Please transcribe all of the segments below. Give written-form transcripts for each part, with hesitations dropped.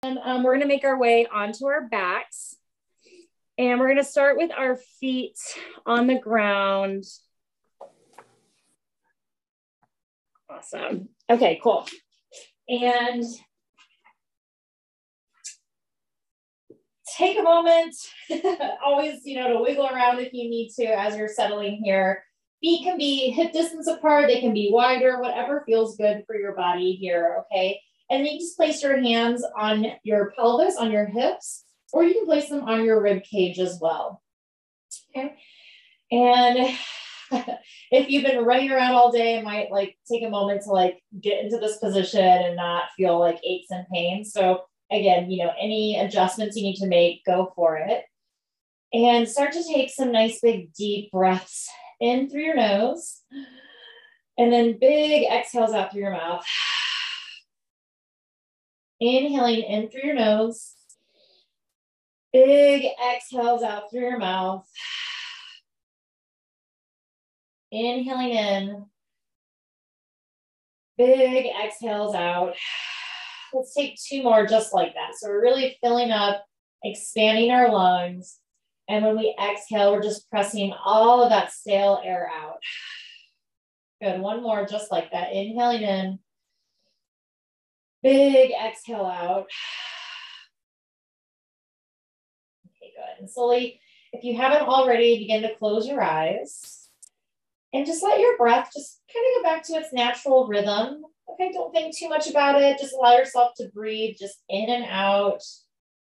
And we're going to make our way onto our backs. And we're going to start with our feet on the ground. Awesome. Okay, cool. And take a moment, always, to wiggle around if you need to as you're settling here. Feet can be hip distance apart. They can be wider, whatever feels good for your body here, okay? And then you just place your hands on your pelvis, on your hips, or you can place them on your rib cage as well, okay? And if you've been running around all day, it might take a moment to get into this position and not feel aches and pains. So again, any adjustments you need to make, go for it. And start to take some nice big deep breaths in through your nose. And then big exhales out through your mouth. Inhaling in through your nose. Big exhales out through your mouth. Inhaling in. Big exhales out. Let's take 2 more just like that. So we're really filling up, expanding our lungs. And when we exhale, we're just pressing all of that stale air out. Good. 1 more just like that. Inhaling in. Big exhale out. Okay, good. And slowly, if you haven't already, begin to close your eyes. And just let your breath just kind of go back to its natural rhythm. Okay, don't think too much about it. Just allow yourself to breathe just in and out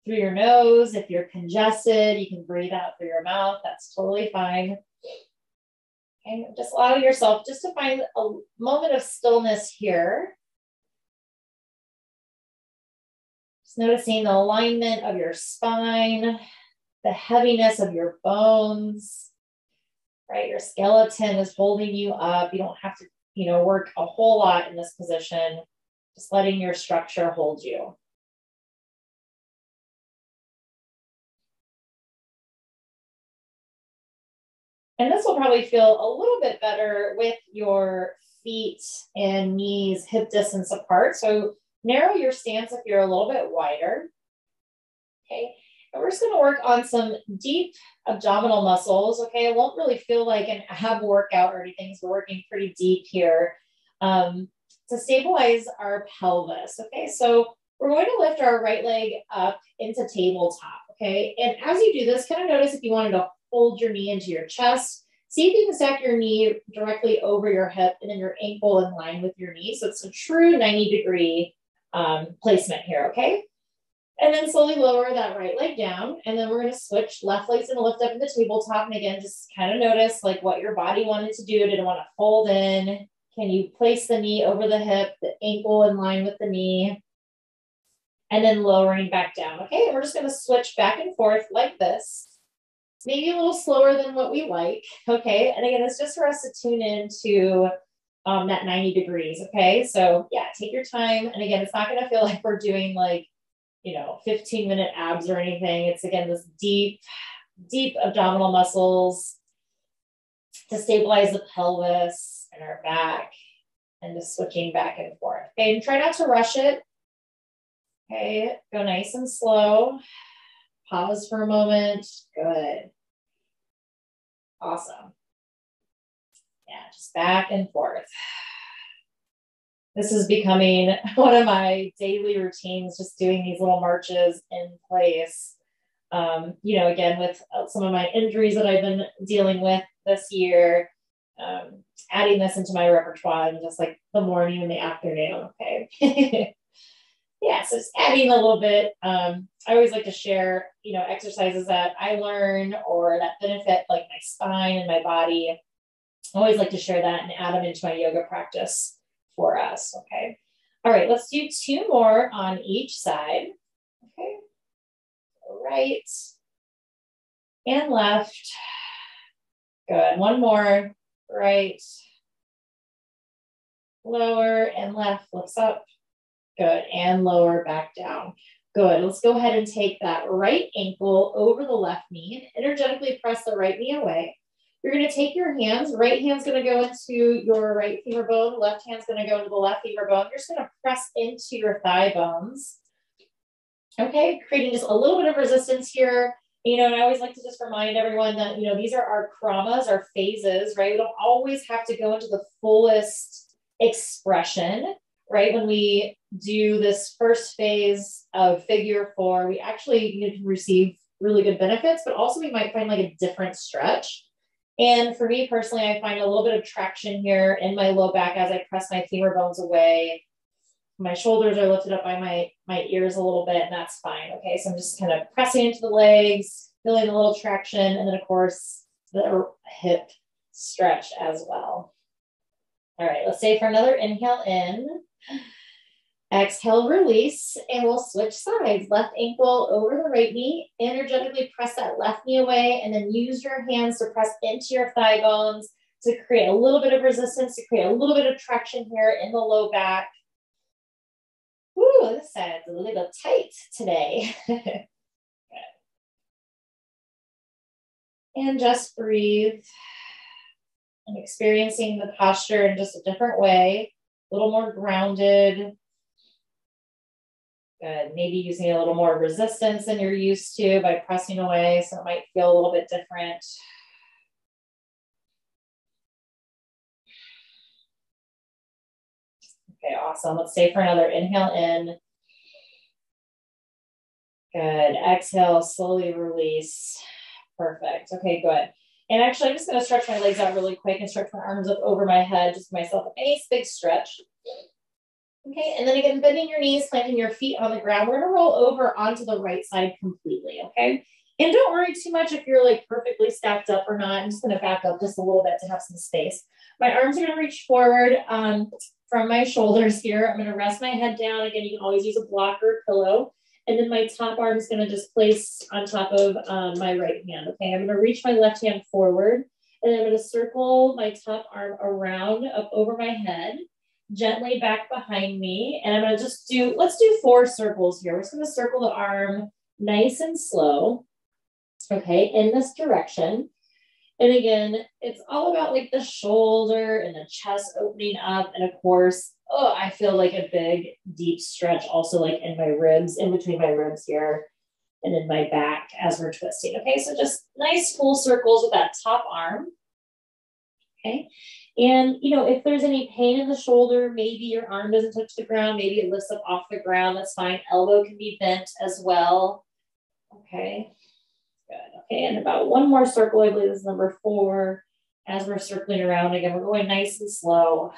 through your nose. If you're congested, you can breathe out through your mouth. That's totally fine. Okay, just allow yourself just to find a moment of stillness here. Just noticing the alignment of your spine, the heaviness of your bones, right? Your skeleton is holding you up. You don't have to, work a whole lot in this position. Just letting your structure hold you. And this will probably feel a little bit better with your feet and knees hip distance apart. So narrow your stance if you're a little bit wider. Okay. And we're just going to work on some deep abdominal muscles. Okay. It won't really feel like an ab workout or anything. So we're working pretty deep here to stabilize our pelvis. Okay. So we're going to lift our right leg up into tabletop. Okay. And as you do this, kind of notice if you wanted to hold your knee into your chest. See if you can stack your knee directly over your hip and then your ankle in line with your knee. So it's a true 90-degree placement here, okay? And then slowly lower that right leg down. And then we're going to switch. Left leg's going to lift up in the tabletop. And again, just kind of notice what your body wanted to do. Did it want to fold in? Can you place the knee over the hip, the ankle in line with the knee? And then lowering back down, okay? And we're just going to switch back and forth like this. Maybe a little slower than what we like, okay? And again, it's just for us to tune into that 90 degrees, okay? So yeah, take your time. And again, it's not gonna feel like we're doing 15-minute abs or anything. It's again, this deep, deep abdominal muscles to stabilize the pelvis and our back and just switching back and forth. Okay, and try not to rush it. Okay, go nice and slow. Pause for a moment. Good. Awesome. Yeah, just back and forth. This is becoming one of my daily routines, just doing these little marches in place. Again, with some of my injuries that I've been dealing with this year, adding this into my repertoire in just the morning and the afternoon, okay? Yeah, so just adding a little bit. I always like to share, exercises that I learn or that benefit my spine and my body. I always like to share that and add them into my yoga practice for us, okay? All right, let's do 2 more on each side, okay? Right and left. Good, 1 more, right, lower and left, lifts up. Good, and lower back down. Good, let's go ahead and take that right ankle over the left knee and energetically press the right knee away. You're gonna take your hands, right hand's gonna go into your right femur bone, left hand's gonna go into the left femur bone. You're just gonna press into your thigh bones. Okay, creating just a little bit of resistance here. And I always like to just remind everyone that, these are our kramas, our phases, right? We don't always have to go into the fullest expression, right? When we do this first phase of figure 4, we actually can receive really good benefits, but also we might find like a different stretch. And for me personally, I find a little bit of traction here in my low back as I press my femur bones away. My shoulders are lifted up by my ears a little bit, and that's fine. Okay, so I'm just kind of pressing into the legs, feeling a little traction, and then of course the hip stretch as well. All right, let's say for another inhale in, exhale, release, and we'll switch sides. Left ankle over the right knee, energetically press that left knee away, and then use your hands to press into your thigh bones to create a little bit of resistance, to create a little bit of traction here in the low back. Ooh, this side's a little tight today. And just breathe. And experiencing the posture in just a different way, a little more grounded. Good. Maybe using a little more resistance than you're used to by pressing away, so it might feel a little bit different. Okay, awesome. Let's stay for another inhale in. Good. Exhale, slowly release. Perfect. Okay, good. And actually, I'm just going to stretch my legs out really quick and stretch my arms up over my head, just give myself a nice big stretch. Okay, and then again, bending your knees, planting your feet on the ground. We're going to roll over onto the right side completely, okay? And don't worry too much if you're like perfectly stacked up or not. I'm just going to back up just a little bit to have some space. My arms are going to reach forward from my shoulders here. I'm going to rest my head down. Again, you can always use a block or a pillow. And then my top arm is going to just place on top of my right hand. Okay, I'm going to reach my left hand forward, and I'm going to circle my top arm around up over my head, gently back behind me. And I'm going to just let's do 4 circles here. We're just going to circle the arm nice and slow, okay, in this direction. And again, it's all about like the shoulder and the chest opening up. And of course, I feel like a big, deep stretch also like in my ribs, in between my ribs here and in my back as we're twisting. Okay, so just nice full circles with that top arm. Okay, and if there's any pain in the shoulder, maybe your arm doesn't touch the ground, maybe it lifts up off the ground, that's fine. Elbow can be bent as well. Okay. Good. Okay, and about 1 more circle. I believe this is number 4. As we're circling around again, we're going nice and slow.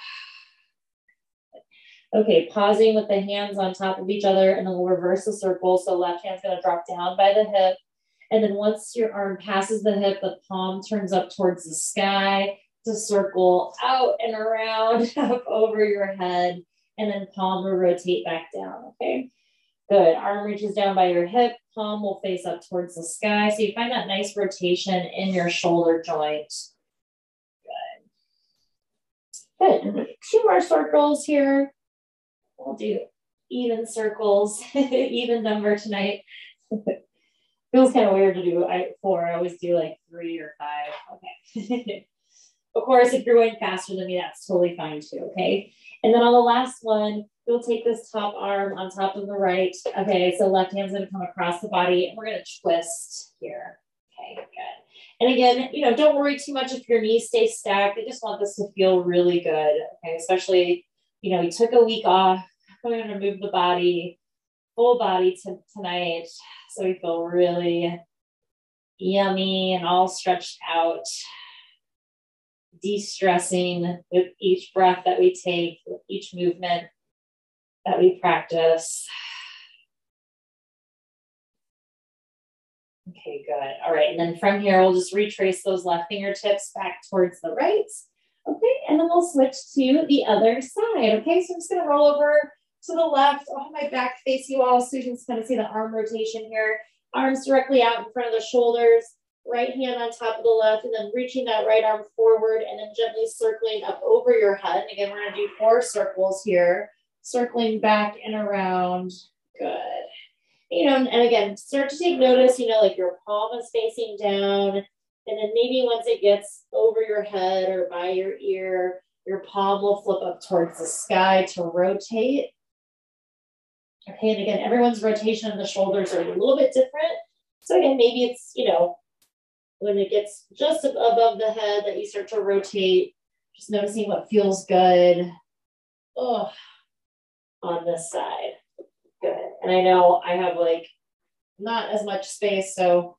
Okay, pausing with the hands on top of each other, and then we'll reverse the circle. So left hand's going to drop down by the hip. And then once your arm passes the hip, the palm turns up towards the sky to circle out and around up over your head. And then palm will rotate back down, okay? Good. Arm reaches down by your hip. Palm will face up towards the sky. So you find that nice rotation in your shoulder joint. Good. Good. 2 more circles here. We'll do even circles, even number tonight. Feels kind of weird to do 4. I always do like 3 or 5. Okay. Of course, if you're going faster than me, that's totally fine too. Okay. And then on the last one, you'll take this top arm on top of the right. Okay, so left hand's going to come across the body, and we're going to twist here. Okay, good. And again, don't worry too much if your knees stay stacked. I just want this to feel really good. Okay, especially, you took a week off. We're going to move the body, full body tonight, so we feel really yummy and all stretched out. De-stressing with each breath that we take, with each movement that we practice. Okay, good. All right, and then from here, we'll just retrace those left fingertips back towards the right. Okay, and then we'll switch to the other side. Okay, so I'm just going to roll over to the left. I'll have my back face you all so you can kind of see the arm rotation here. Arms directly out in front of the shoulders. Right hand on top of the left, and then reaching that right arm forward, and then gently circling up over your head. And again, we're going to do 4 circles here, circling back and around. Good. And again, start to take notice, like your palm is facing down, and then maybe once it gets over your head or by your ear, your palm will flip up towards the sky to rotate. Okay, and again, everyone's rotation of the shoulders are a little bit different. So again, maybe it's, you know, when it gets just above the head that you start to rotate, just noticing what feels good. Oh, on this side. Good. And I know I have like not as much space, so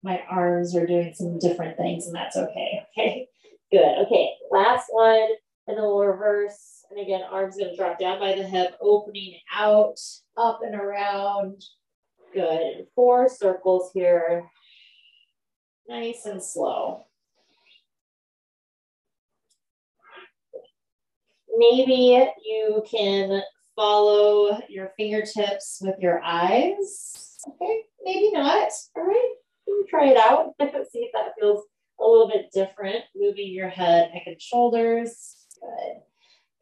my arms are doing some different things, and that's okay. Okay, good. Okay, last one, and then we'll reverse. And again, arms going to drop down by the hip, opening out, up and around. Good. 4 circles here. Nice and slow. Maybe you can follow your fingertips with your eyes. Okay, maybe not. All right, try it out. See if that feels a little bit different. Moving your head, neck, and shoulders. Good,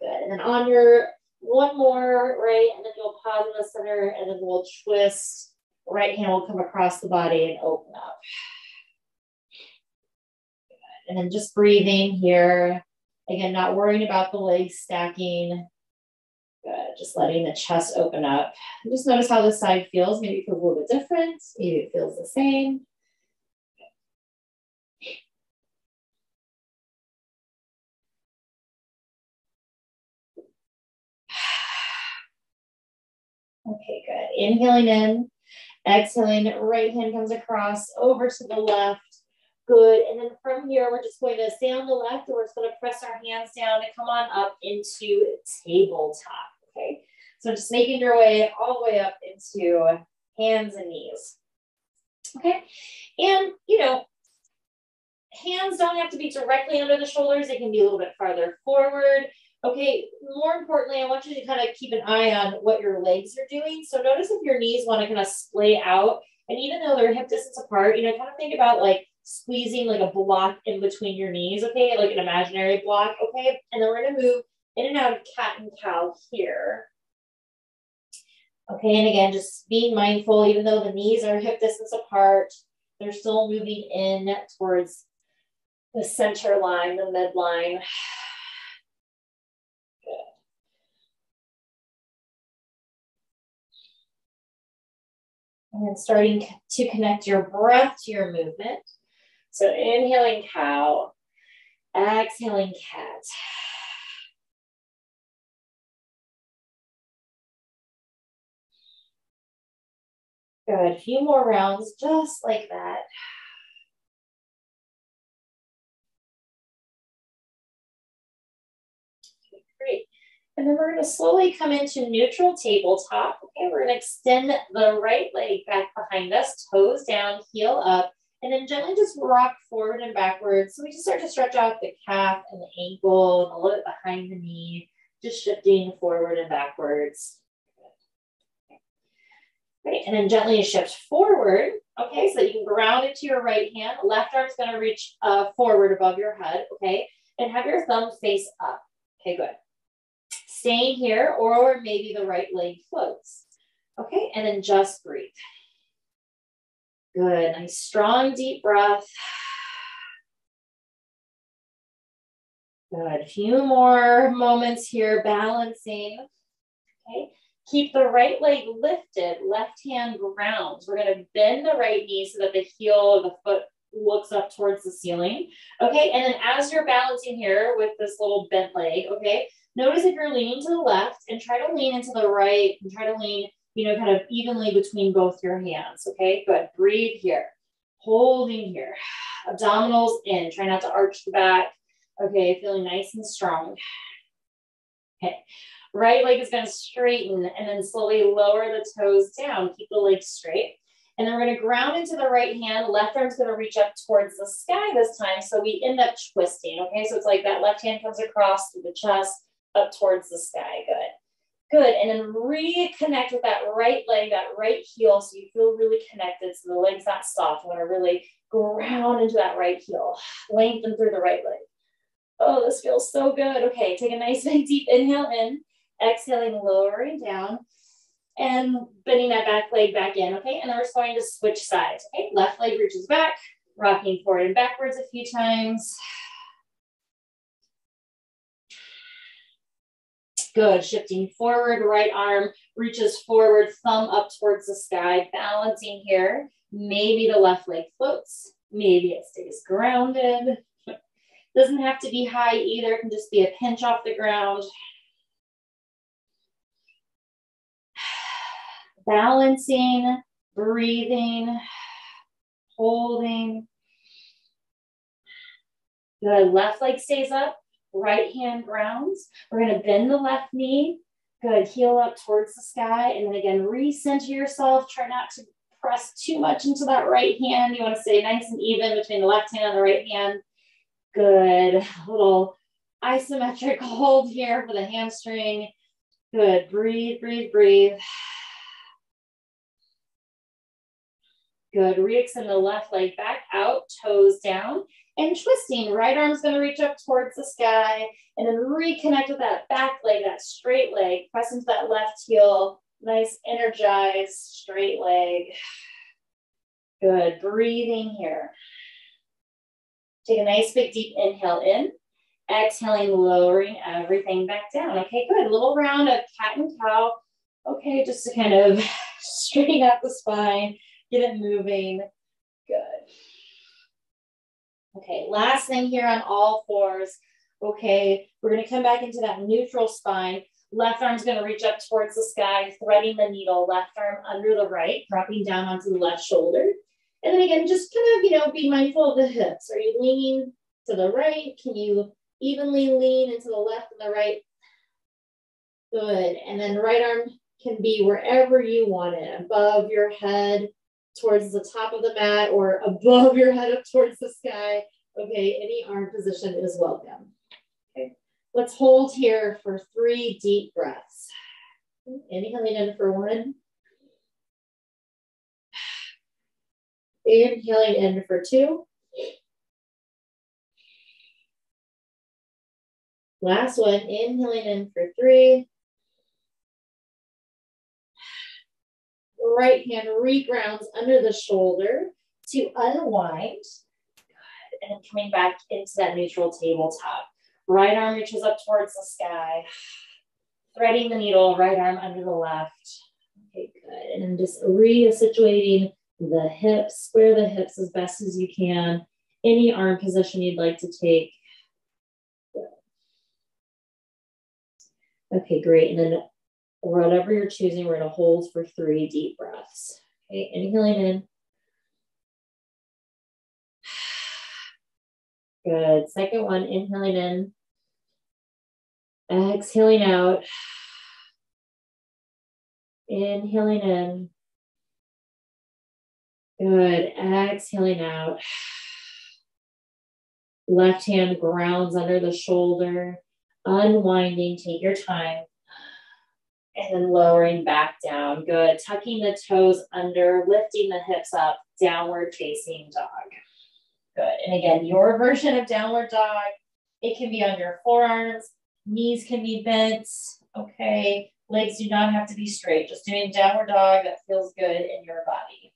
good. And then on your one more, right, and then you'll pause in the center, and then we'll twist. Right hand will come across the body and open up. Good. And then just breathing here. Again, not worrying about the legs stacking. Good. Just letting the chest open up. And just notice how this side feels. Maybe it feels a little bit different. Maybe it feels the same. Okay, good. Inhaling in, exhaling, right hand comes across over to the left. Good. And then from here, we're just going to stay on the left, and we're just going to press our hands down and come on up into tabletop. Okay. So just making your way all the way up into hands and knees. Okay. And, you know, hands don't have to be directly under the shoulders. They can be a little bit farther forward. Okay, more importantly, I want you to kind of keep an eye on what your legs are doing. So notice if your knees want to kind of splay out. And even though they're hip distance apart, you know, kind of think about like squeezing like a block in between your knees, okay? Like an imaginary block, okay? And then we're going to move in and out of cat and cow here. Okay, and again, just being mindful, even though the knees are hip distance apart, they're still moving in towards the center line, the midline. And then starting to connect your breath to your movement. So inhaling cow, exhaling cat. Good, a few more rounds just like that. Okay, great. And then we're going to slowly come into neutral tabletop. Okay, we're going to extend the right leg back behind us, toes down, heel up, and then gently just rock forward and backwards. So we just start to stretch out the calf and the ankle and a little bit behind the knee, just shifting forward and backwards. Great, and then gently shift forward. Okay, so that you can ground into your right hand. Left arm's going to reach forward above your head. Okay, and have your thumb face up. Okay, good. Staying here, or maybe the right leg floats. Okay, and then just breathe. Good, nice strong deep breath. Good, a few more moments here, balancing. Okay, keep the right leg lifted, left hand grounds. We're gonna bend the right knee so that the heel of the foot looks up towards the ceiling. Okay, and then as you're balancing here with this little bent leg, okay, notice if you're leaning to the left and try to lean into the right and try to lean, you know, kind of evenly between both your hands. Okay, good. Breathe here. Holding here. Abdominals in. Try not to arch the back. Okay, feeling nice and strong. Okay, right leg is going to straighten and then slowly lower the toes down. Keep the legs straight. And then we're going to ground into the right hand. Left arm's going to reach up towards the sky this time. So we end up twisting. Okay, so it's like that left hand comes across through the chest, up towards the sky. Good. Good. And then reconnect with that right leg, that right heel, so you feel really connected. So the leg's not soft. You want to really ground into that right heel. Lengthen through the right leg. Oh, this feels so good. Okay, take a nice big deep inhale in. Exhaling, lowering down. And bending that back leg back in. Okay, and then we're just going to switch sides. Okay, left leg reaches back. Rocking forward and backwards a few times. Good, shifting forward, right arm reaches forward, thumb up towards the sky, balancing here. Maybe the left leg floats. Maybe it stays grounded. Doesn't have to be high either. It can just be a pinch off the ground. Balancing, breathing, holding. Good. Left leg stays up. Right hand grounds. We're going to bend the left knee. Good. Heel up towards the sky. And then again, recenter yourself. Try not to press too much into that right hand. You want to stay nice and even between the left hand and the right hand. Good. A little isometric hold here for the hamstring. Good. Breathe, breathe, breathe. Good. Re-extend the left leg back out, toes down, and twisting. Right arm's going to reach up towards the sky, and then reconnect with that back leg, that straight leg. Press into that left heel. Nice, energized, straight leg. Good. Breathing here. Take a nice big deep inhale in. Exhaling, lowering everything back down. Okay, good. A little round of cat and cow. Okay, just to kind of straighten out the spine. Get it moving. Good. Okay, last thing here on all fours. Okay, we're going to come back into that neutral spine. Left arm's going to reach up towards the sky, threading the needle. Left arm under the right, dropping down onto the left shoulder. And then again, just kind of, be mindful of the hips. Are you leaning to the right? Can you evenly lean into the left and the right? Good. And then right arm can be wherever you want it, above your head, towards the top of the mat, or above your head up towards the sky. Okay, any arm position is welcome. Okay, let's hold here for 3 deep breaths. Inhaling in for 1. Inhaling in for 2. Last one, inhaling in for 3. Right hand regrounds under the shoulder to unwind. Good. And then coming back into that neutral tabletop. Right arm reaches up towards the sky. Threading the needle, right arm under the left. Okay, good. And then just resituating the hips, square the hips as best as you can. Any arm position you'd like to take. Good. Okay, great. And then whatever you're choosing, we're going to hold for 3 deep breaths. Okay, inhaling in. Good. Second one, inhaling in. Exhaling out. Inhaling in. Good. Exhaling out. Left hand grounds under the shoulder. Unwinding. Take your time. And then lowering back down. Good. Tucking the toes under, lifting the hips up, downward facing dog. Good. And again, your version of downward dog, it can be on your forearms, knees can be bent. Okay. Legs do not have to be straight. Just doing downward dog that feels good in your body.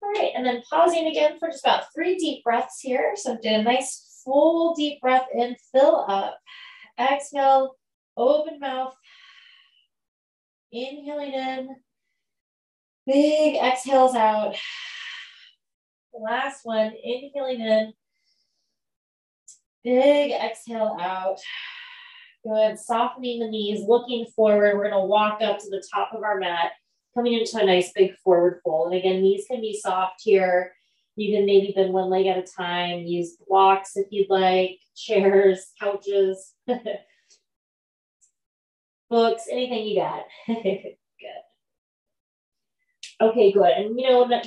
All right, and then pausing again for just about 3 deep breaths here. So do a nice full deep breath in, fill up. Exhale, open mouth. Inhaling in. Big exhales out. Last one, inhaling in. Big exhale out. Good, softening the knees, looking forward. We're gonna walk up to the top of our mat. Coming into a nice big forward fold. And again, knees can be soft here. You can maybe bend one leg at a time. Use blocks if you'd like, chairs, couches, books, anything you got. Good. Okay, good. And we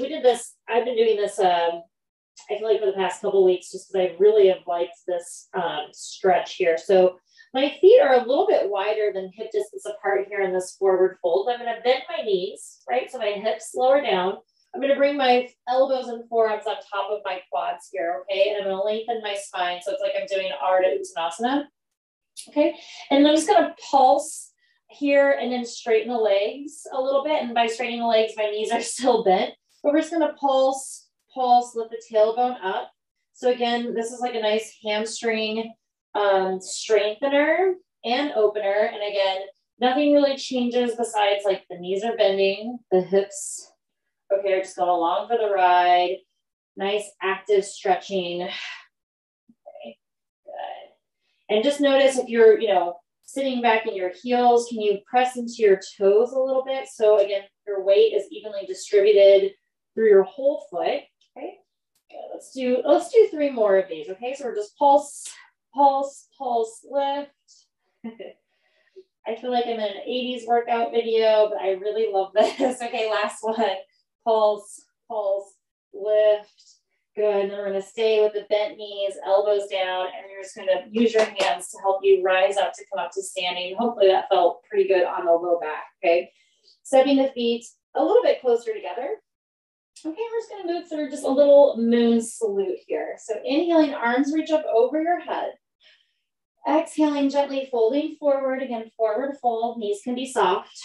did this, I've been doing this, I feel like for the past couple of weeks, just because I really have liked this stretch here. So my feet are a little bit wider than hip distance apart here in this forward fold. I'm going to bend my knees, right? So my hips lower down. I'm going to bring my elbows and forearms on top of my quads here, okay? And I'm going to lengthen my spine. So it's like I'm doing Ardha Uttanasana, okay? And I'm just going to pulse here and then straighten the legs a little bit. And by straightening the legs, my knees are still bent. But we're just going to pulse, lift the tailbone up. So again, this is like a nice hamstring strengthener and opener. And again, nothing really changes besides like the knees are bending, the hips, okay, are just going along for the ride. Nice active stretching. Okay, good. And just notice if you're, sitting back in your heels, can you press into your toes a little bit? So again, your weight is evenly distributed through your whole foot. Okay, good. Let's do 3 more of these. Okay, so we're just pulse, pulse, pulse, lift. I feel like I'm in an 80s workout video, but I really love this. Okay, last one. Pulse, pulse, lift. Good. And then we're going to stay with the bent knees, elbows down, and you're just going to use your hands to help you rise up to come up to standing. Hopefully that felt pretty good on the low back. Okay. Stepping the feet a little bit closer together. Okay, we're just going to move through just a little moon salute here. So inhaling, arms reach up over your head. Exhaling, gently folding forward. Again, forward fold. Knees can be soft.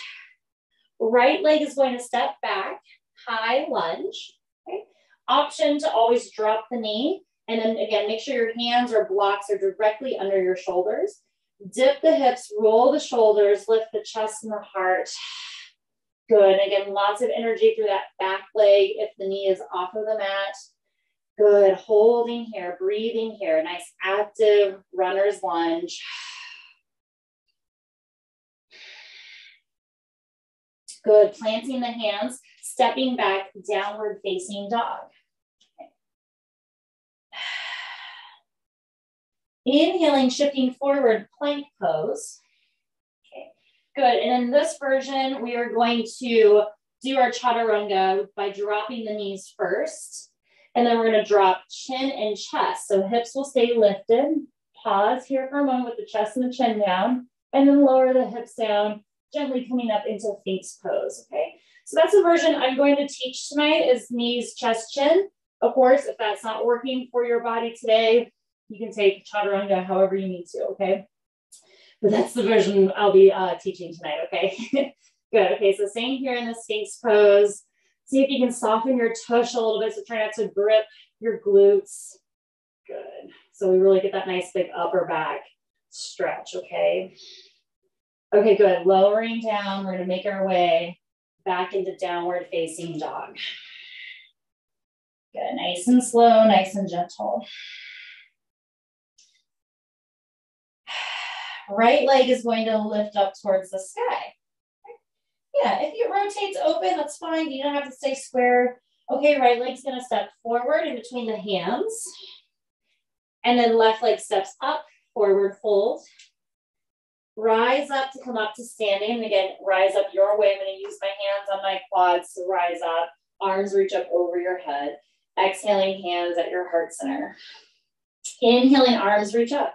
Right leg is going to step back. High lunge. Okay. Option to always drop the knee. And then again, make sure your hands or blocks are directly under your shoulders. Dip the hips, roll the shoulders, lift the chest and the heart. Good. Again, lots of energy through that back leg if the knee is off of the mat. Good. Holding here, breathing here. Nice active runner's lunge. Good. Planting the hands, stepping back, downward facing dog. Inhaling, shifting forward, plank pose. Okay, good. And in this version, we are going to do our chaturanga by dropping the knees first. And then we're going to drop chin and chest. So hips will stay lifted. Pause here for a moment with the chest and the chin down. And then lower the hips down, gently coming up into Sphinx pose. Okay, so that's the version I'm going to teach tonight is knees, chest, chin. Of course, if that's not working for your body today, you can take chaturanga however you need to, okay? But that's the version I'll be teaching tonight, okay? Good, okay, so staying here in the Sphinx pose. See if you can soften your tush a little bit, so try not to grip your glutes. Good, so we really get that nice big upper back stretch, okay? Okay, good, lowering down, we're gonna make our way back into downward facing dog. Good, nice and slow, nice and gentle. Right leg is going to lift up towards the sky. Yeah, if it rotates open, that's fine. You don't have to stay square. Okay, right leg's going to step forward in between the hands. And then left leg steps up, forward fold. Rise up to come up to standing. And again, rise up your way. I'm going to use my hands on my quads to rise up. Arms reach up over your head. Exhaling, hands at your heart center. Inhaling, arms reach up.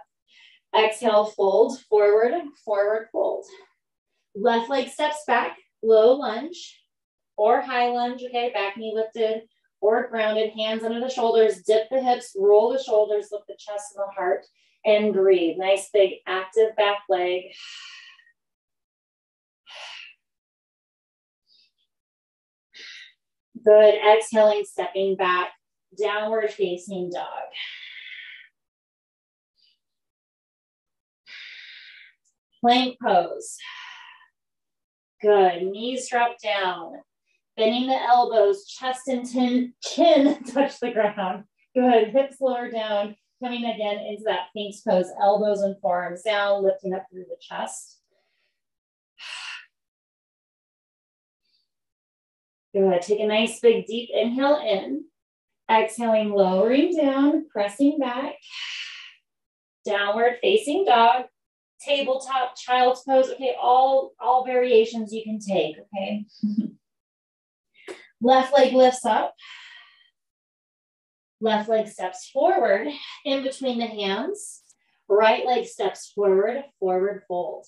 Exhale, fold, forward, forward fold. Left leg steps back, low lunge or high lunge, okay? Back knee lifted or grounded, hands under the shoulders, dip the hips, roll the shoulders, lift the chest and the heart, and breathe. Nice big active back leg. Good, exhaling, stepping back, downward facing dog. Plank pose. Good, knees drop down. Bending the elbows, chest and chin touch the ground. Good, hips lower down. Coming again into that Sphinx pose, elbows and forearms down, lifting up through the chest. Good, take a nice big deep inhale in. Exhaling, lowering down, pressing back. Downward facing dog. Tabletop, child's pose. Okay, all variations you can take, okay? Left leg lifts up. Left leg steps forward in between the hands. Right leg steps forward, forward fold.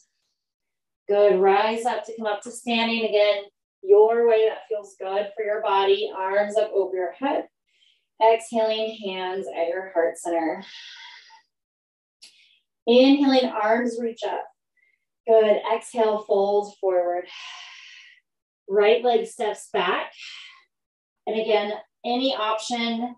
Good, rise up to come up to standing again. Your way that feels good for your body. Arms up over your head. Exhaling, hands at your heart center. Inhaling, arms reach up. Good, exhale, fold forward. Right leg steps back. And again, any option,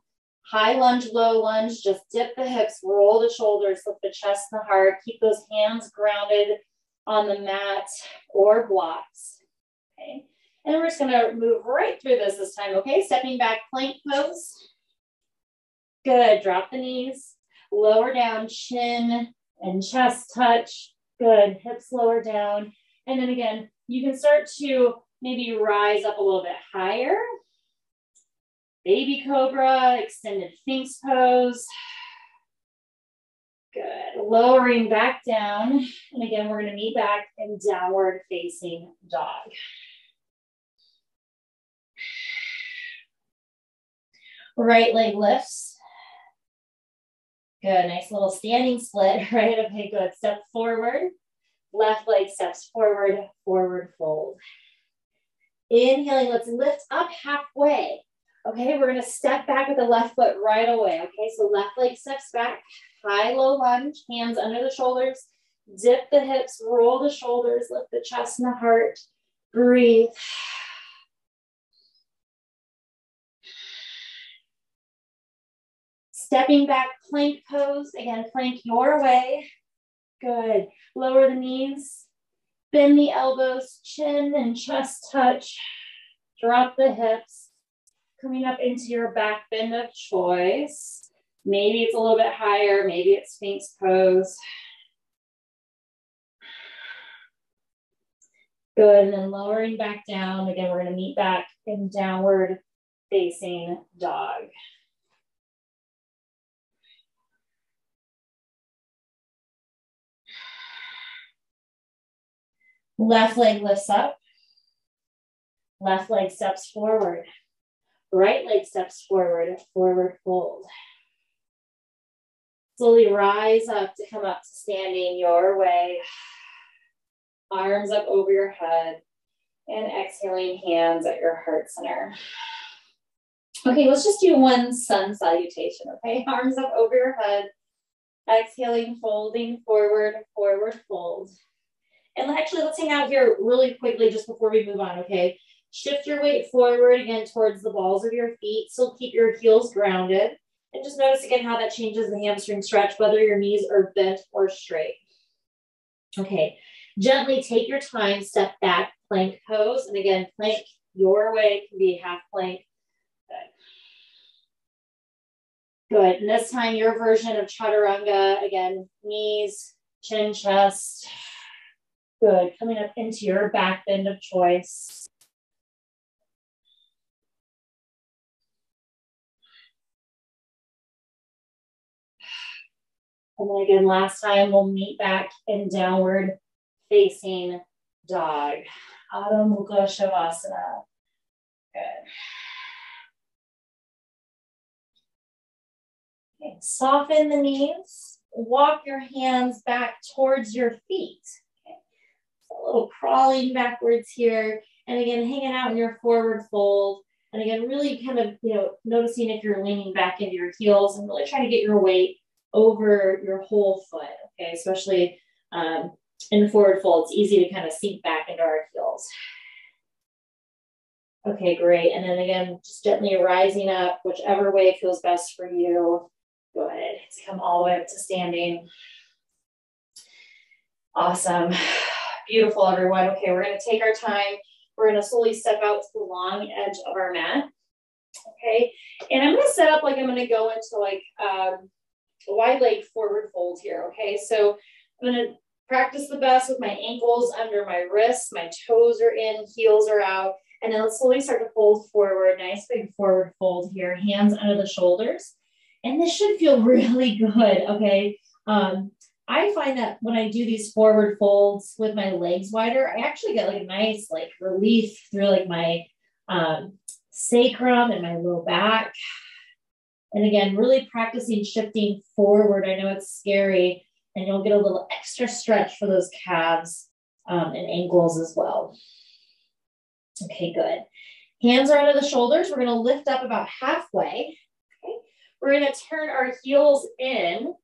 High lunge, low lunge, just dip the hips, roll the shoulders, lift the chest and the heart. Keep those hands grounded on the mat or blocks, okay? And we're just gonna move right through this time, okay? Stepping back, plank pose. Good, drop the knees, lower down, chin and chest touch. Good, hips lower down. And then again, you can start to maybe rise up a little bit higher. Baby cobra, extended Sphinx pose. Good, lowering back down. And again, we're gonna meet back in downward facing dog. Right leg lifts. Good, nice little standing split, right? Okay, good, step forward. Left leg steps forward, forward fold. Inhaling, let's lift up halfway. Okay, we're gonna step back with the left foot right away. Okay, so left leg steps back, high, low lunge, hands under the shoulders, dip the hips, roll the shoulders, lift the chest and the heart, breathe. Stepping back, plank pose. Again, plank your way. Good. Lower the knees, bend the elbows, chin and chest touch. Drop the hips. Coming up into your back bend of choice. Maybe it's a little bit higher, maybe it's Sphinx pose. Good, and then lowering back down. Again, we're gonna meet back in downward facing dog. Left leg lifts up. Left leg steps forward. Right leg steps forward, forward fold. Slowly rise up to come up to standing your way. Arms up over your head. And exhaling, hands at your heart center. Okay, let's just do one sun salutation, okay? Arms up over your head. Exhaling, folding forward, forward fold. And actually, let's hang out here really quickly just before we move on, okay? Shift your weight forward again towards the balls of your feet. Still keep your heels grounded. And just notice again how that changes the hamstring stretch, whether your knees are bent or straight. Okay, gently take your time, step back, plank pose. And again, plank your way can be half plank. Good. Good, and this time your version of Chaturanga, again, knees, chin, chest. Good, coming up into your back bend of choice. And then again, last time we'll meet back in downward facing dog. Adho Mukha Shavasana. Good. Okay, soften the knees. Walk your hands back towards your feet. Okay. So a little crawling backwards here. And again, hanging out in your forward fold. And again, really kind of, noticing if you're leaning back into your heels and really trying to get your weight over your whole foot, okay? Especially in the forward fold, it's easy to kind of sink back into our heels. Okay, great. And then again, just gently rising up, whichever way feels best for you. Go ahead to come all the way up to standing. Awesome. Beautiful, everyone. Okay, we're going to take our time. We're going to slowly step out to the long edge of our mat. Okay, and I'm going to set up like I'm going to go into like a wide leg forward fold here. Okay, so I'm going to practice the best with my ankles under my wrists, my toes are in, heels are out, and then let's slowly start to fold forward. Nice big forward fold here, hands under the shoulders. And this should feel really good, okay? I find that when I do these forward folds with my legs wider, I actually get like a nice like relief through like my sacrum and my low back. And again, really practicing shifting forward. I know it's scary, and you'll get a little extra stretch for those calves and ankles as well. Okay, good. Hands are under the shoulders. We're going to lift up about halfway. Okay. We're going to turn our heels in,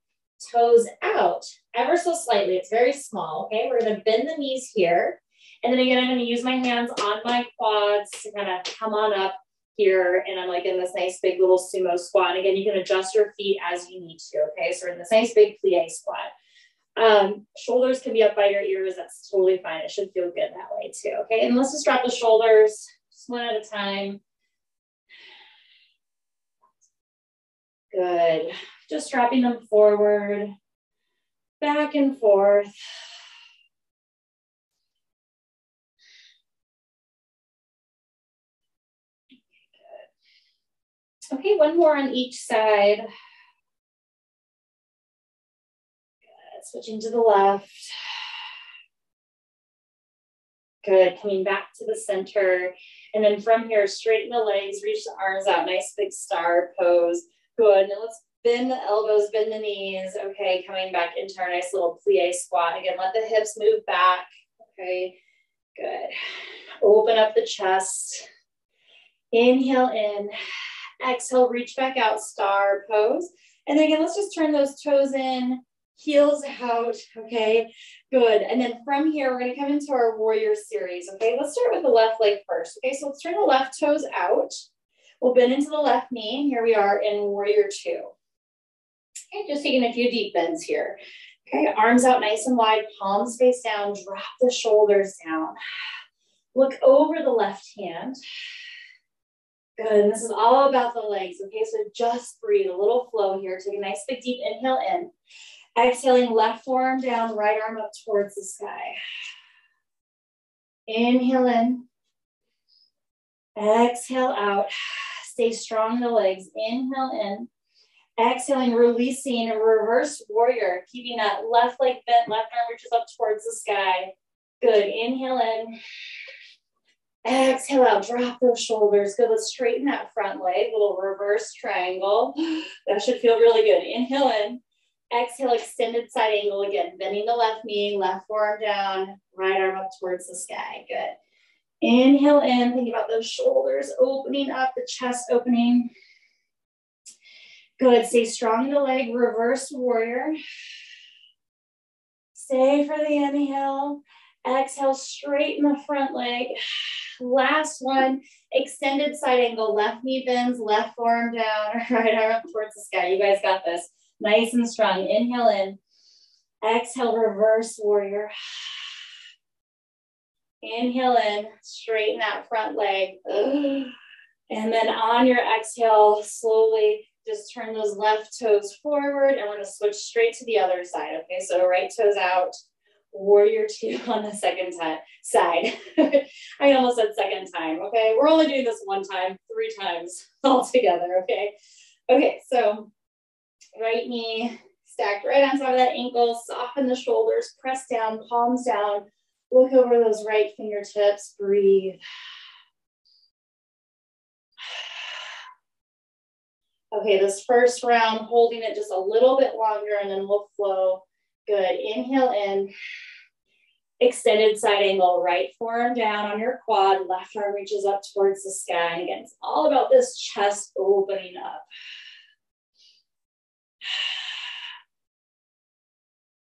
toes out, ever so slightly. It's very small. Okay, we're going to bend the knees here. And then again, I'm going to use my hands on my quads to kind of come on up here, and I'm like in this nice big little sumo squat. And again, you can adjust your feet as you need to, okay? So we're in this nice big plie squat. Shoulders can be up by your ears. That's totally fine. It should feel good that way too, okay? And let's just drop the shoulders just one at a time. Good. Just dropping them forward, back and forth. Good. Okay, one more on each side. Good. Switching to the left. Good, coming back to the center. And then from here, straighten the legs, reach the arms out, nice big star pose. Good, and let's bend the elbows, bend the knees. Okay, coming back into our nice little plie squat. Again, let the hips move back. Okay, good. Open up the chest. Inhale in. Exhale, reach back out, star pose. And then again, let's just turn those toes in, heels out, okay? Good, and then from here, we're gonna come into our warrior series, okay? Let's start with the left leg first, okay? So let's turn the left toes out. We'll bend into the left knee. Here we are in warrior two. Okay, just taking a few deep bends here. Okay, arms out nice and wide, palms face down, drop the shoulders down. Look over the left hand. Good, and this is all about the legs, okay? So just breathe, a little flow here. Take a nice big deep inhale in. Exhaling, left forearm down, right arm up towards the sky. Inhale in. Exhale out. Stay strong in the legs. Inhale in. Exhaling, releasing, a reverse warrior. Keeping that left leg bent, left arm reaches up towards the sky. Good, inhale in. Exhale out, drop those shoulders. Good, let's straighten that front leg, little reverse triangle. That should feel really good. Inhale in. Exhale, extended side angle again. Bending the left knee, left forearm down, right arm up towards the sky. Good. Inhale in, think about those shoulders opening up, the chest opening. Good, stay strong in the leg, reverse warrior. Stay for the inhale. Exhale, straighten the front leg. Last one, extended side angle, left knee bends, left forearm down, right arm up towards the sky. You guys got this. Nice and strong. Inhale in. Exhale, reverse warrior. Inhale in, straighten that front leg. And then on your exhale, slowly just turn those left toes forward, and we're gonna switch straight to the other side, okay? So right toes out, warrior two on the second side. I almost said second time, okay? We're only doing this one time, 3 times all together, okay? Okay, so right knee stacked right on top of that ankle, soften the shoulders, press down, palms down, look over those right fingertips, breathe. Okay, this first round, holding it just a little bit longer, and then we'll flow. Good, inhale in, extended side angle, right forearm down on your quad, left arm reaches up towards the sky. And again, it's all about this chest opening up.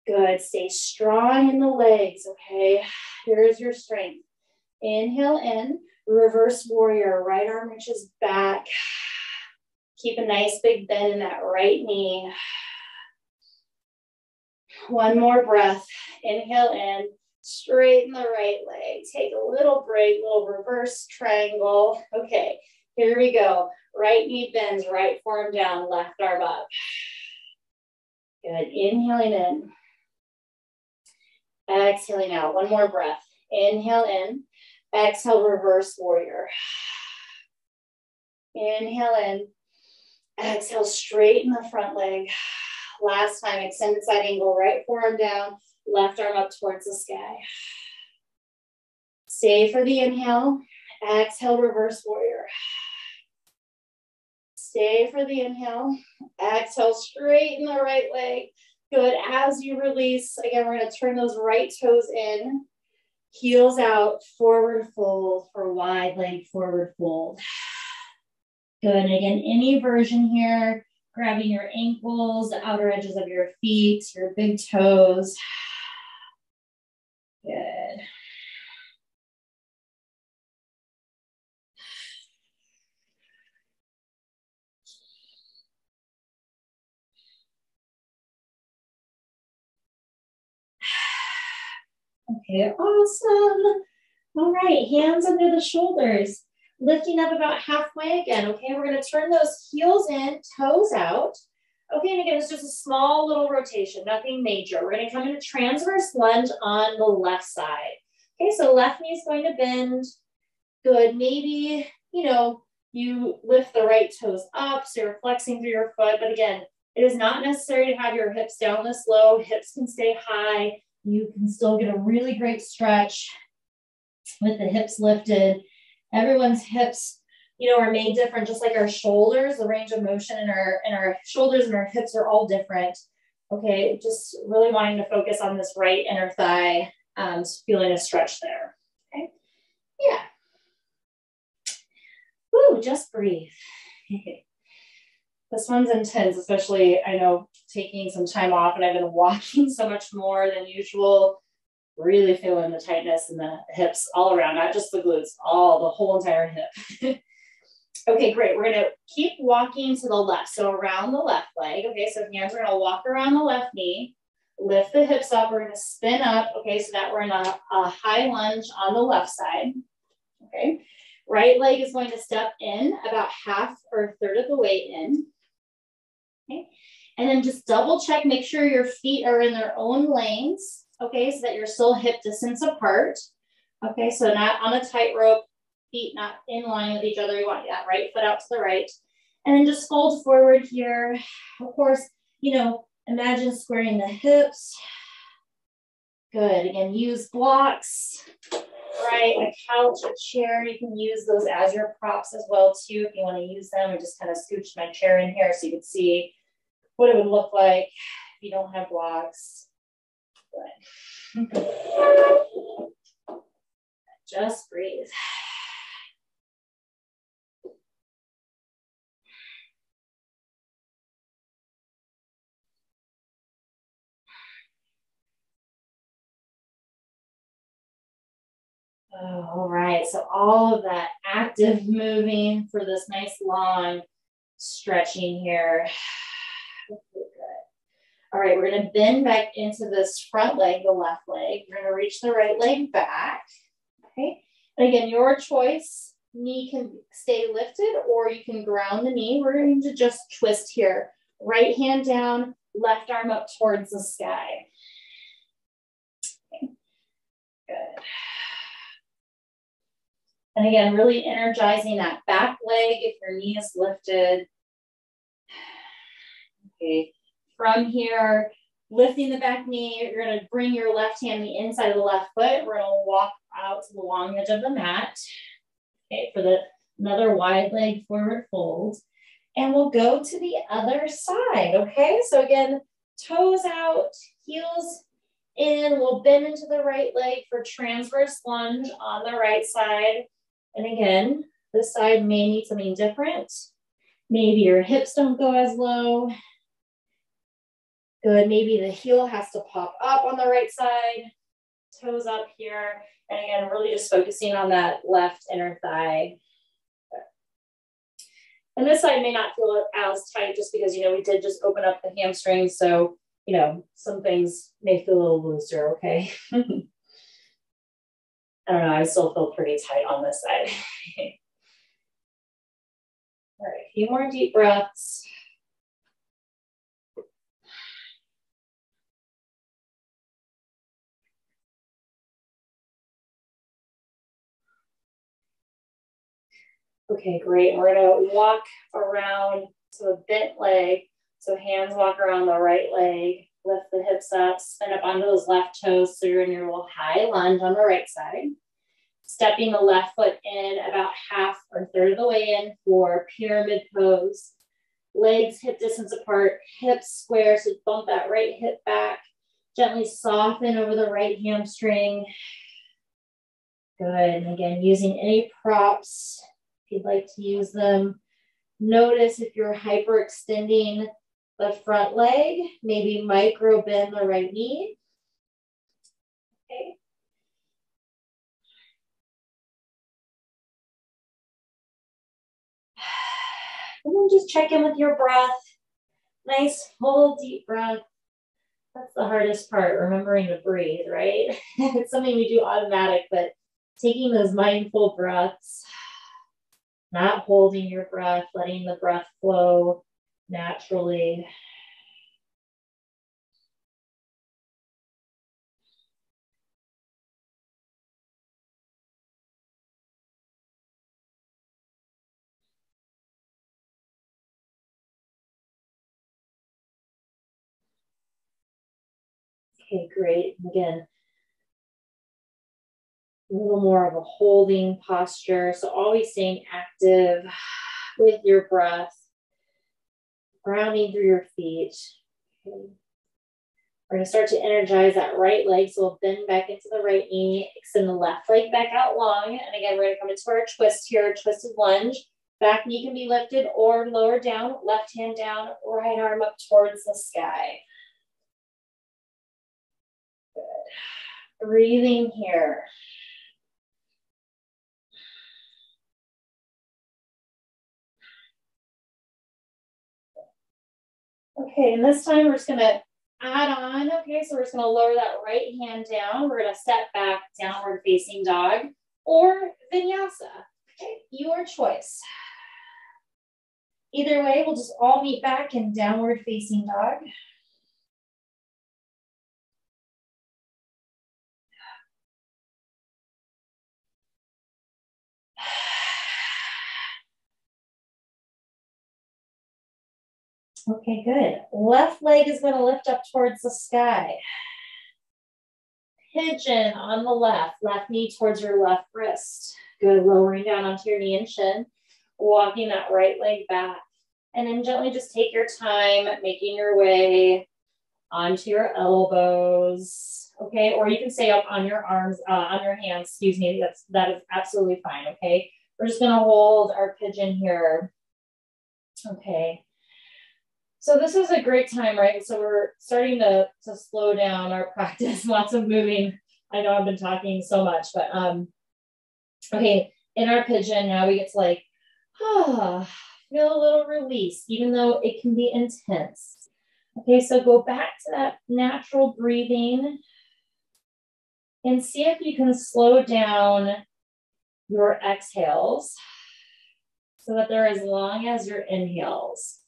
Good, stay strong in the legs, okay? Here's your strength. Inhale in, reverse warrior, right arm reaches back. Keep a nice big bend in that right knee. One more breath. Inhale in, straighten the right leg. Take a little break, little reverse triangle. Okay, here we go. Right knee bends, right forearm down, left arm up. Good, inhaling in. Exhaling out, one more breath. Inhale in, exhale, reverse warrior. Inhale in, exhale, straighten the front leg. Last time, extended side angle, right forearm down, left arm up towards the sky. Stay for the inhale, exhale, reverse warrior. Stay for the inhale, exhale, straighten the right leg. Good, as you release, again, we're gonna turn those right toes in, heels out, forward fold for wide leg forward fold. Good, and again, any version here, grabbing your ankles, the outer edges of your feet, your big toes. Good. Okay, awesome. All right, hands under the shoulders. Lifting up about halfway again, okay? We're gonna turn those heels in, toes out. Okay, and again, it's just a small little rotation, nothing major. We're gonna come into transverse lunge on the left side. Okay, so left knee is going to bend. Good, maybe, you lift the right toes up, so you're flexing through your foot, but again, it is not necessary to have your hips down this low. Hips can stay high. You can still get a really great stretch with the hips lifted. Everyone's hips, are made different, just like our shoulders. The range of motion in our shoulders and our hips are all different. Okay, just really wanting to focus on this right inner thigh, feeling a stretch there. Okay, yeah. Woo, just breathe. This one's intense, especially, I know, taking some time off, and I've been walking so much more than usual. Really feeling the tightness in the hips all around, not just the glutes, the whole entire hip. Okay, great. We're gonna keep walking to the left. So around the left leg. Okay, so hands are gonna walk around the left knee, lift the hips up. We're gonna spin up. Okay, so that we're in a high lunge on the left side. Okay, right leg is going to step in about half or a third of the way in. Okay, and then just double check, make sure your feet are in their own lanes. Okay, so that you're still hip distance apart. Okay, so not on a tightrope, feet not in line with each other. You want that right foot out to the right. And then just fold forward here. Of course, imagine squaring the hips. Good, again, use blocks, right? A couch, a chair, you can use those as your props as well too if you want to use them. I just kind of scooched my chair in here so you can see what it would look like if you don't have blocks. Good. Just breathe. All right, so all of that active moving for this nice long stretching here. Good. All right, we're gonna bend back into this front leg, the left leg. We're gonna reach the right leg back, okay? And again, your choice, knee can stay lifted or you can ground the knee. We're going to just twist here. Right hand down, left arm up towards the sky. Okay. Good. And again, really energizing that back leg if your knee is lifted. Okay, from here, lifting the back knee, you're gonna bring your left hand the inside of the left foot. We're gonna walk out to the long edge of the mat. Okay, for another wide leg forward fold. And we'll go to the other side, okay? So again, toes out, heels in, we'll bend into the right leg for transverse lunge on the right side. And again, this side may need something different. Maybe your hips don't go as low. Good, maybe the heel has to pop up on the right side, toes up here. And again, really just focusing on that left inner thigh. And this side may not feel as tight just because, we did just open up the hamstring. So, some things may feel a little looser, okay? I don't know, I still feel pretty tight on this side. All right, a few more deep breaths. Okay, great. We're gonna walk around to a bent leg. So hands walk around the right leg, lift the hips up, spin up onto those left toes. So you're in your little high lunge on the right side. Stepping the left foot in about half or a third of the way in for pyramid pose. Legs hip distance apart, hips square, so bump that right hip back. Gently soften over the right hamstring. Good, and again, using any props if you'd like to use them. Notice if you're hyperextending the front leg, maybe micro bend the right knee. Okay. And then just check in with your breath. Nice full deep breath. That's the hardest part, remembering to breathe, right? It's something we do automatic, but taking those mindful breaths, not holding your breath, letting the breath flow naturally. Okay, great. Again, a little more of a holding posture. So always staying active with your breath, grounding through your feet. Okay. We're gonna start to energize that right leg. So we'll bend back into the right knee, extend the left leg back out long. And again, we're gonna come into our twist here, twisted lunge. Back knee can be lifted or lower down, left hand down, right arm up towards the sky. Good. Breathing here. Okay, and this time we're just gonna add on. Okay, so we're just gonna lower that right hand down. We're gonna step back, downward facing dog or vinyasa. Okay, your choice. Either way, we'll just all meet back in downward facing dog. Okay, good. Left leg is going to lift up towards the sky. Pigeon on the left knee towards your left wrist. Good, lowering down onto your knee and shin, walking that right leg back. And then gently just take your time, making your way onto your elbows, okay? Or you can stay up on your arms, on your hands, excuse me, that is absolutely fine, okay? We're just gonna hold our pigeon here, okay? So this is a great time, right? So we're starting to slow down our practice, lots of moving. I know I've been talking so much, but okay, in our pigeon, now we get to like, feel a little release, even though it can be intense. Okay, so go back to that natural breathing and see if you can slow down your exhales so that they're as long as your inhales.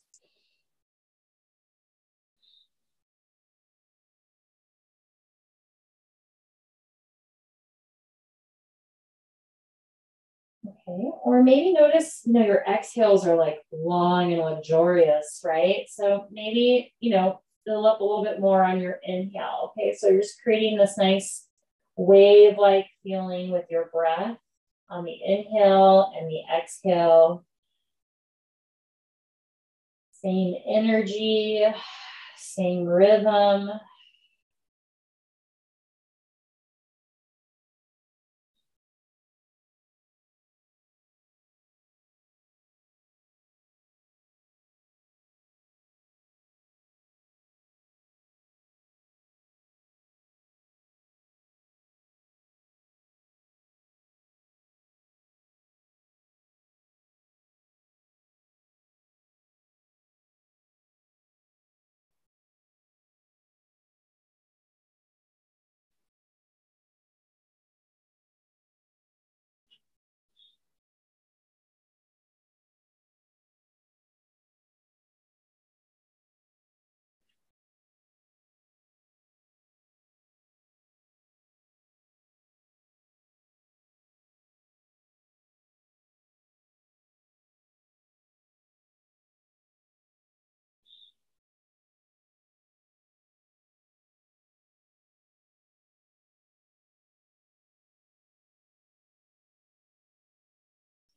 Okay, or maybe notice, your exhales are like long and luxurious, right? So maybe, fill up a little bit more on your inhale. Okay, so you're just creating this nice wave-like feeling with your breath on the inhale and the exhale. Same energy, same rhythm.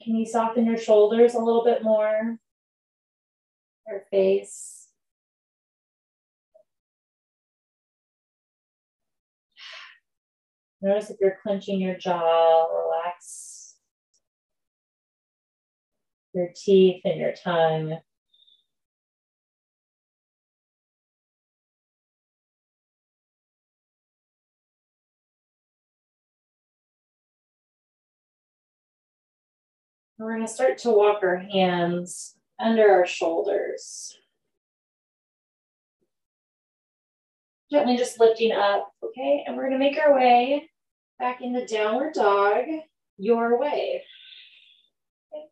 Can you soften your shoulders a little bit more? Your face. Notice if you're clenching your jaw, relax your teeth and your tongue. We're going to start to walk our hands under our shoulders. Gently just lifting up, okay? And we're gonna make our way back into downward dog your way. Okay.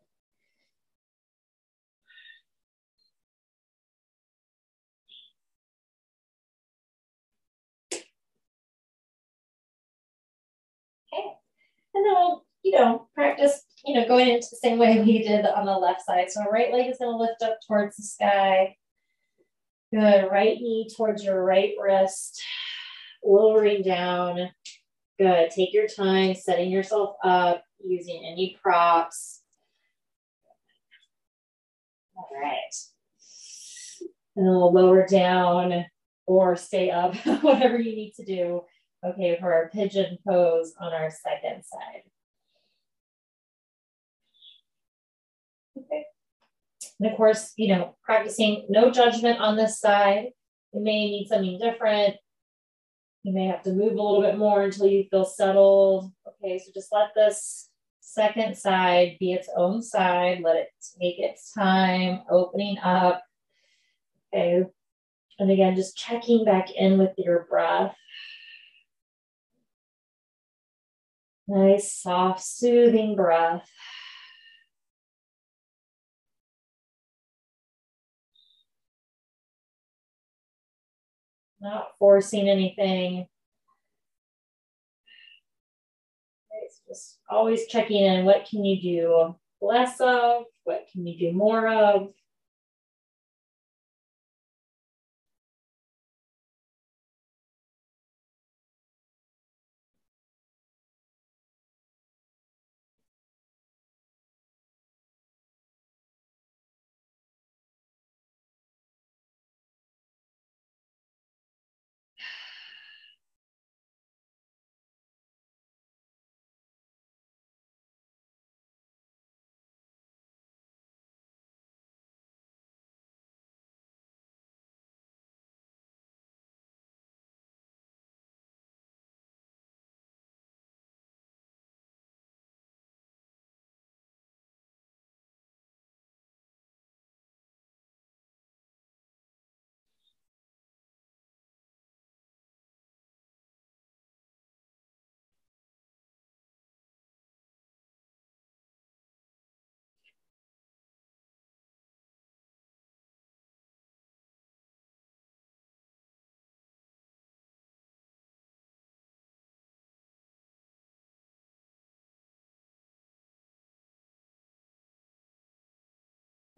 Okay. And then we'll, practice, going into the same way we did on the left side. So our right leg is gonna lift up towards the sky. Good, right knee towards your right wrist, lowering down. Good, take your time, setting yourself up, using any props. All right. And then we'll lower down or stay up, whatever you need to do. Okay, for our pigeon pose on our second side. Okay. And of course, practicing no judgment on this side. You may need something different. You may have to move a little bit more until you feel settled. Okay, so just let this second side be its own side. Let it take its time, opening up. Okay, and again, just checking back in with your breath. Nice, soft, soothing breath. Not forcing anything. Okay, so just always checking in. What can you do less of? What can you do more of?